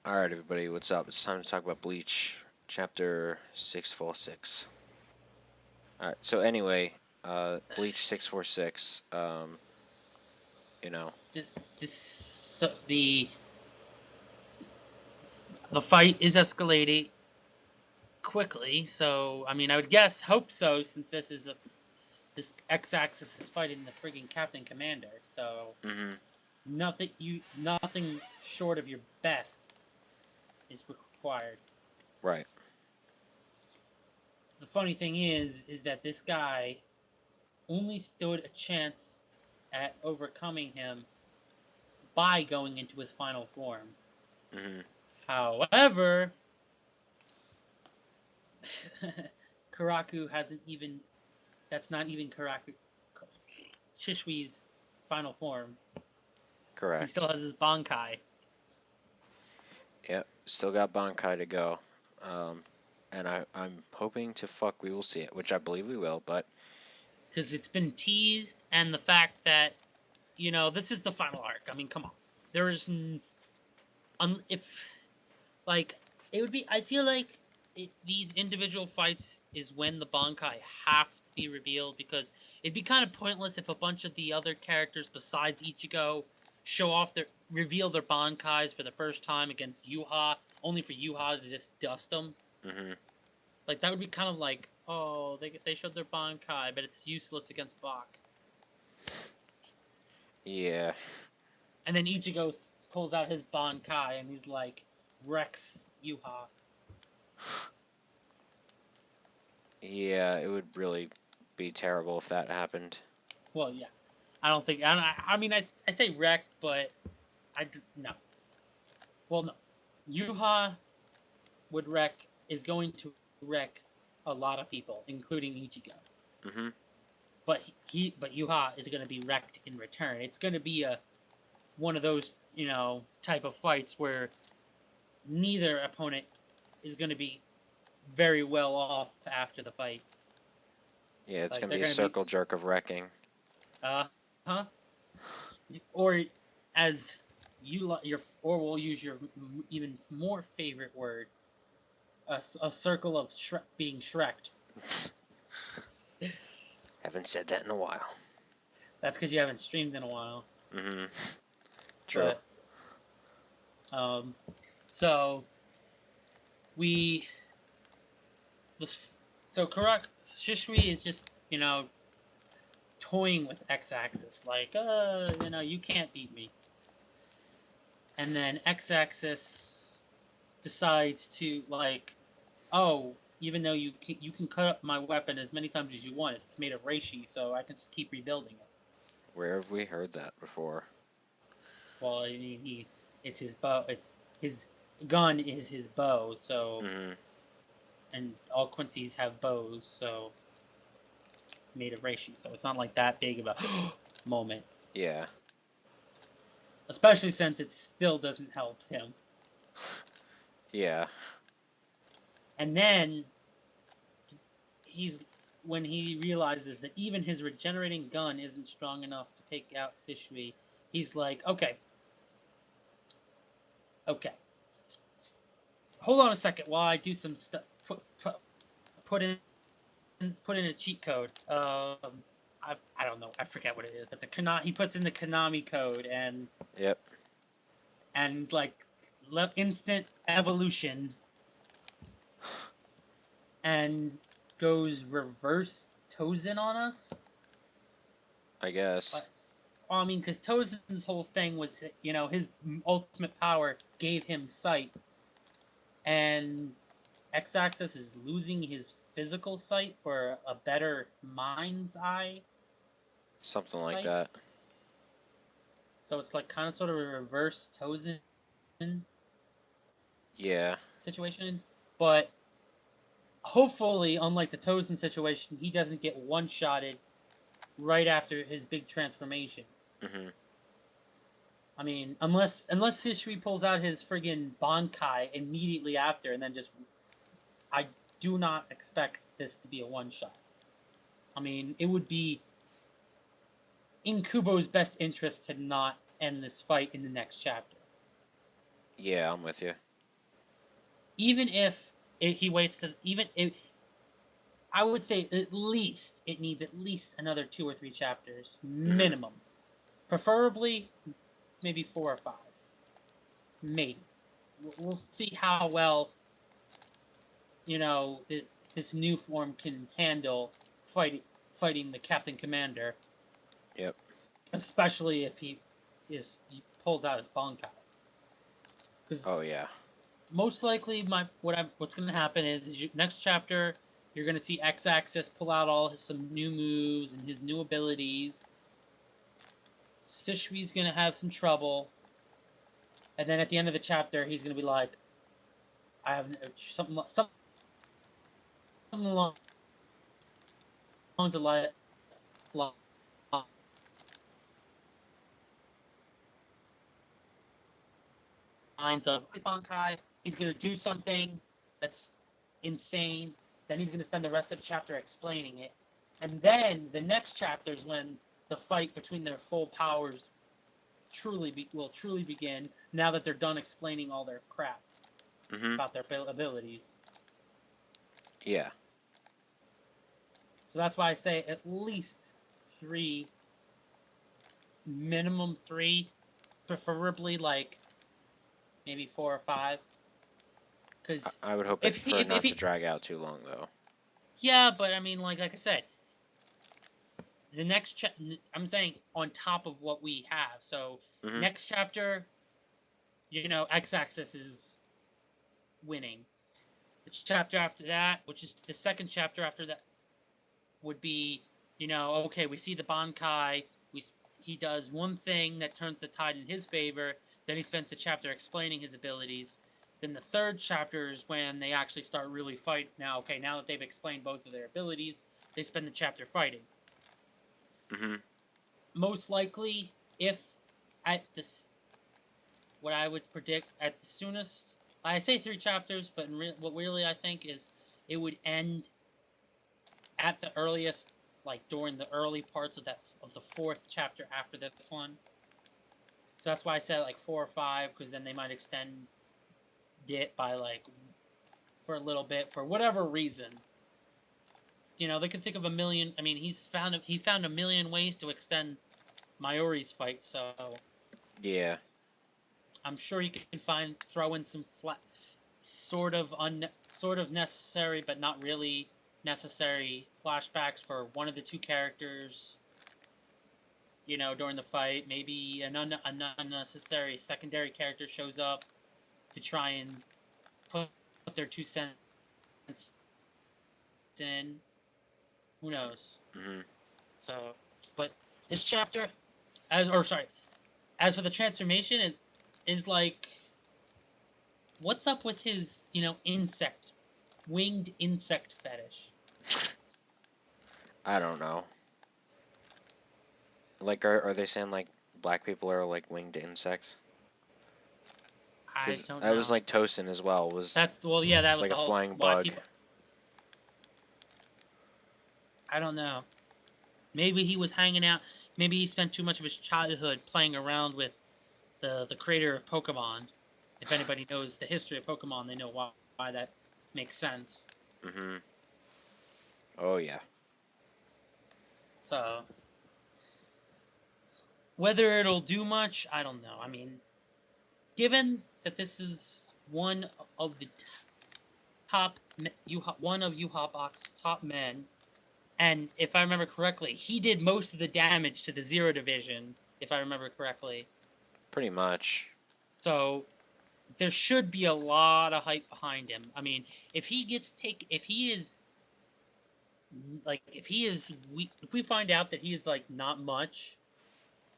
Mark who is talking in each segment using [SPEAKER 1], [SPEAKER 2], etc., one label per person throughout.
[SPEAKER 1] Alright, everybody, what's up? It's time to talk about Bleach, chapter 646. Alright, so anyway, Bleach 646, you know,
[SPEAKER 2] The fight is escalating quickly. So I mean, I would hope so, since this X-axis is fighting the friggin' Captain Commander. So
[SPEAKER 1] mm-hmm,
[SPEAKER 2] nothing short of your best is required.
[SPEAKER 1] right,
[SPEAKER 2] The funny thing is that this guy only stood a chance at overcoming him by going into his final form.
[SPEAKER 1] mm-hmm,
[SPEAKER 2] However, Karaku hasn't even. That's not even Karaku. Shishui's final form. He
[SPEAKER 1] correct.
[SPEAKER 2] still has his bankai.
[SPEAKER 1] Yep, still got bankai to go, and I'm hoping to fuck we will see it, which I believe we will, but...
[SPEAKER 2] Because it's been teased, and the fact that, this is the final arc. I mean, come on. There is. If. Like, it would be. I feel like these individual fights is when the bankai have to be revealed, because it'd be kind of pointless if a bunch of the other characters besides Ichigo reveal their bankais for the first time against Yuha, only for Yuha to just dust them.
[SPEAKER 1] Mm-hmm.
[SPEAKER 2] Like, that would be kind of like, oh, they showed their bankai, but it's useless against Bach.
[SPEAKER 1] Yeah.
[SPEAKER 2] And then Ichigo pulls out his bankai and he's like, wrecks Yuha.
[SPEAKER 1] Yeah, it would really be terrible if that happened.
[SPEAKER 2] Well, yeah. I don't think. I mean, I say wrecked, but no. Well, no. Yuha is going to wreck a lot of people, including Ichigo.
[SPEAKER 1] Mm-hmm.
[SPEAKER 2] But Yuha is going to be wrecked in return. It's going to be one of those type of fights where neither opponent is going to be very well off after the fight.
[SPEAKER 1] Yeah, it's
[SPEAKER 2] Like,
[SPEAKER 1] gonna
[SPEAKER 2] they're
[SPEAKER 1] be a
[SPEAKER 2] going to be
[SPEAKER 1] circle jerk of wrecking.
[SPEAKER 2] huh? Or as or we'll use your even more favorite word, a circle of being shreked.
[SPEAKER 1] Haven't said that in a while.
[SPEAKER 2] That's because you haven't streamed in a while.
[SPEAKER 1] Mm-hmm. True.
[SPEAKER 2] But so we this so Shishui is just toying with X-axis, like you can't beat me. And then X-axis decides to, like, oh, even though you can cut up my weapon as many times as you want, it's made of reishi, so I can just keep rebuilding it.
[SPEAKER 1] Where have we heard that before?
[SPEAKER 2] Well, it's his bow. It's his gun is his bow. So,
[SPEAKER 1] Mm-hmm.
[SPEAKER 2] and all Quincy's have bows, so made of reishi. So it's not like that big of a moment.
[SPEAKER 1] Yeah.
[SPEAKER 2] Especially since it still doesn't help him.
[SPEAKER 1] Yeah.
[SPEAKER 2] And then when he realizes that even his regenerating gun isn't strong enough to take out Shishui, he's like, okay, hold on a second while I do some stuff. Put in a cheat code. I don't know. I forget what it is, but he puts in the Konami code, and
[SPEAKER 1] Yep.
[SPEAKER 2] and like instant evolution, and goes reverse Tozen on us.
[SPEAKER 1] I guess.
[SPEAKER 2] But, well, I mean, because Tozen's whole thing was, his ultimate power gave him sight, and X-Axis is losing his physical sight for a better mind's eye
[SPEAKER 1] Something like
[SPEAKER 2] sight.
[SPEAKER 1] that.
[SPEAKER 2] So it's like kind of sort of a reverse Tozen
[SPEAKER 1] Yeah.
[SPEAKER 2] situation. But hopefully, unlike the Tozen situation, he doesn't get one-shotted right after his big transformation.
[SPEAKER 1] Mm-hmm.
[SPEAKER 2] I mean, unless Hishui pulls out his friggin' bankai immediately after, and then just... I do not expect this to be a one-shot. I mean, it would be in Kubo's best interest to not end this fight in the next chapter.
[SPEAKER 1] Yeah, I'm with you.
[SPEAKER 2] even if he waits to even if I would say at least it needs at least another 2 or 3 chapters
[SPEAKER 1] Mhm.
[SPEAKER 2] minimum, preferably maybe 4 or 5, maybe. We'll see how well you know this new form can handle fighting the Captain Commander,
[SPEAKER 1] Yep.
[SPEAKER 2] especially if he pulls out his bankai.
[SPEAKER 1] Oh
[SPEAKER 2] Because
[SPEAKER 1] yeah.
[SPEAKER 2] most likely, what's going to happen is next chapter you're going to see X-Axis pull out some new moves and his new abilities. Shishui's going to have some trouble, and then at the end of the chapter, he's going to be like, "I have something along the lines of Bankai. He's going to do something that's insane. Then he's going to spend the rest of the chapter explaining it. And then the next chapter is when the fight between their full powers will truly begin now that they're done explaining all their crap
[SPEAKER 1] Mhm.
[SPEAKER 2] about their abilities.
[SPEAKER 1] Yeah.
[SPEAKER 2] So that's why I say at least 3, minimum 3, preferably like maybe 4 or 5. Because
[SPEAKER 1] I would hope
[SPEAKER 2] if
[SPEAKER 1] it
[SPEAKER 2] he,
[SPEAKER 1] for it
[SPEAKER 2] if
[SPEAKER 1] not to
[SPEAKER 2] he,
[SPEAKER 1] drag out too long though.
[SPEAKER 2] yeah, but I mean, like I said, the I'm saying on top of what we have. So
[SPEAKER 1] Mhm.
[SPEAKER 2] next chapter, X-axis is winning. The chapter after that, which is the second chapter after that, would be, okay, we see the Bankai. We He does one thing that turns the tide in his favor. Then he spends the chapter explaining his abilities. Then the third chapter is when they actually start really fight. Now, okay, now that they've explained both of their abilities, they spend the chapter fighting.
[SPEAKER 1] Mhm.
[SPEAKER 2] Most likely, if at this, what I would predict at the soonest, I say 3 chapters, but what really I think is it would end at the earliest, like during the early parts of the fourth chapter after this one. So that's why I said like 4 or 5, because then they might extend it by like for a little bit for whatever reason. They can think of a million. I mean, he found a million ways to extend Mayori's fight, so
[SPEAKER 1] Yeah.
[SPEAKER 2] I'm sure he can throw in some flat, sort of necessary but not really necessary flashbacks for one of the 2 characters. During the fight, maybe an unnecessary secondary character shows up to try and put their 2 cents in. Who knows?
[SPEAKER 1] Mhm.
[SPEAKER 2] So, but this chapter, as for the transformation, it is like, what's up with his, winged insect fetish?
[SPEAKER 1] I don't know. Like, are they saying like black people are like winged insects?
[SPEAKER 2] I
[SPEAKER 1] Because
[SPEAKER 2] don't
[SPEAKER 1] that was
[SPEAKER 2] know.
[SPEAKER 1] like Tosin as well. Was
[SPEAKER 2] Yeah, that was
[SPEAKER 1] like
[SPEAKER 2] the
[SPEAKER 1] a
[SPEAKER 2] whole
[SPEAKER 1] flying
[SPEAKER 2] why
[SPEAKER 1] bug.
[SPEAKER 2] people. I don't know. Maybe he was hanging out. Maybe he spent too much of his childhood playing around with the creator of Pokemon. If anybody knows the history of Pokemon, they know why that makes sense.
[SPEAKER 1] Mhm. Oh yeah.
[SPEAKER 2] So whether it'll do much, I don't know. I mean, given that this is one of the top one of Bach's top men, and if I remember correctly, he did most of the damage to the Zero Division. If I remember correctly,
[SPEAKER 1] Pretty much.
[SPEAKER 2] so there should be a lot of hype behind him. I mean, if he is weak, if we find out that he is like not much,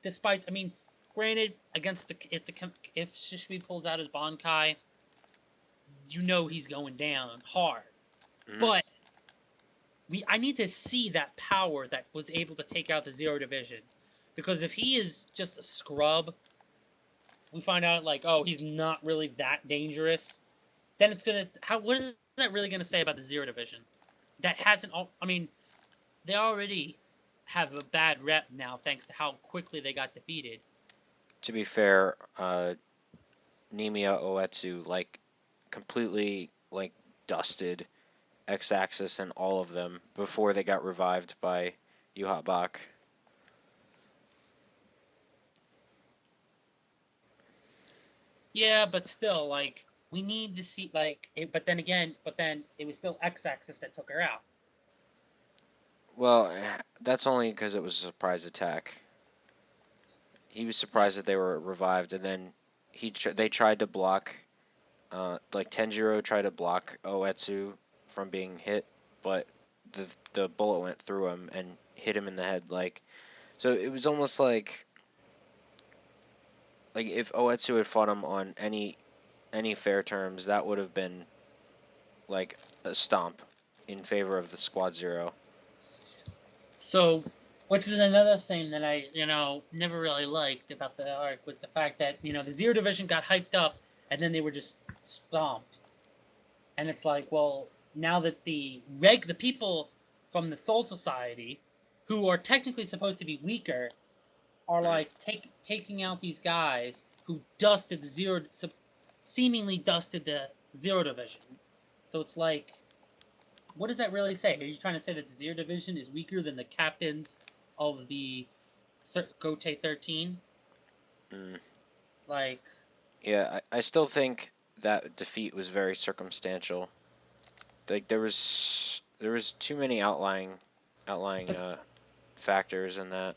[SPEAKER 2] despite, I mean, granted, against if Shishui pulls out his Bankai, he's going down hard.
[SPEAKER 1] Mhm.
[SPEAKER 2] But I need to see that power that was able to take out the Zero Division, because if he is just a scrub, we find out like, oh, he's not really that dangerous. Then it's gonna how what is that really gonna say about the Zero Division? That hasn't all. I mean, they already have a bad rep now thanks to how quickly they got defeated.
[SPEAKER 1] To be fair, Nemia Oetsu like completely like dusted X-Axis and all of them before they got revived by Yuha Bach.
[SPEAKER 2] Yeah, but still, like, we need to see, like, it, but then again, but then it was still X-Axis that took her out.
[SPEAKER 1] Well, that's only because it was a surprise attack. He was
[SPEAKER 2] Yeah.
[SPEAKER 1] surprised that they were revived, and then they tried to block, like Tenjiro tried to block Oetsu from being hit, but the bullet went through him and hit him in the head. Like, so it was almost like if Oetsu had fought him on any fair terms, that would have been like a stomp in favor of the Squad Zero.
[SPEAKER 2] So, which is another thing that I, never really liked about the arc was the fact that, the Zero Division got hyped up and then they were just stomped. And it's like, well, now that the people from the Soul Society, who are technically supposed to be weaker, are
[SPEAKER 1] Mm.
[SPEAKER 2] like taking out these guys who dusted the seemingly dusted the Zero Division. So it's like, what does that really say? Are you trying to say that the Zero Division is weaker than the captains of the Gote 13?
[SPEAKER 1] Mm.
[SPEAKER 2] Like,
[SPEAKER 1] Yeah, I still think that defeat was very circumstantial. Like there was too many outlying
[SPEAKER 2] that's
[SPEAKER 1] factors in that.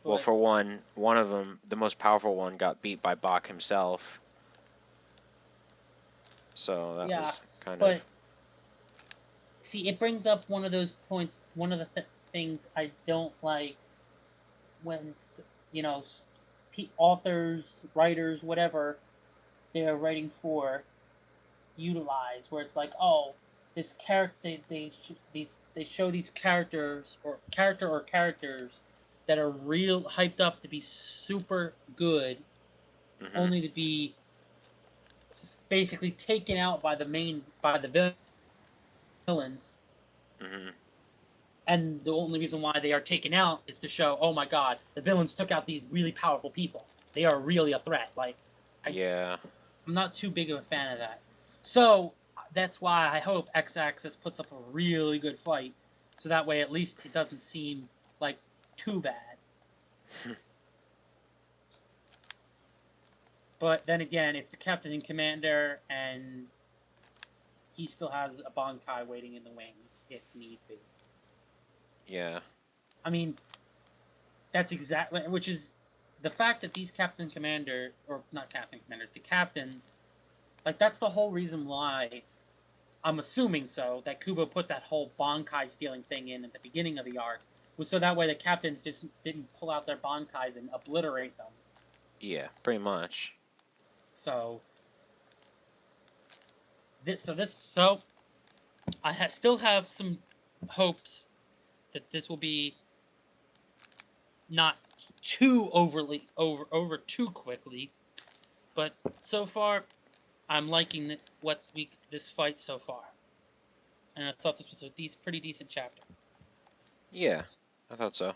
[SPEAKER 1] Well,
[SPEAKER 2] but
[SPEAKER 1] for one of them, the most powerful one, got beat by Bach himself. So that
[SPEAKER 2] yeah,
[SPEAKER 1] was kind
[SPEAKER 2] but
[SPEAKER 1] of
[SPEAKER 2] see, it brings up one of those points. One of the things I don't like when authors, writers, whatever they are writing for utilize, where it's like, oh, this character they show these characters that are real hyped up to be super good,
[SPEAKER 1] hmm
[SPEAKER 2] only to be basically taken out by the villains,
[SPEAKER 1] hmm
[SPEAKER 2] and the only reason why they are taken out is to show, oh my god, the villains took out these really powerful people. They are really a threat. Like, I,
[SPEAKER 1] Yeah.
[SPEAKER 2] I'm not too big of a fan of that. So that's why I hope X Axis puts up a really good fight, so that way at least it doesn't seem like too bad. But then again, if the captain and commander and he still has a bankai waiting in the wings if need be.
[SPEAKER 1] Yeah.
[SPEAKER 2] I mean, that's exactly which is the fact that these captain commander or not captain commanders, the captains, like that's the whole reason why I'm assuming so that Kubo put that whole bankai stealing thing in at the beginning of the arc was so that way the captains just didn't pull out their bankais and obliterate them.
[SPEAKER 1] Yeah. Pretty much.
[SPEAKER 2] So so I still have some hopes that this will be not too overly over too quickly, but so far I'm liking this fight so far, and I thought this was a pretty decent chapter.
[SPEAKER 1] Yeah. I thought so.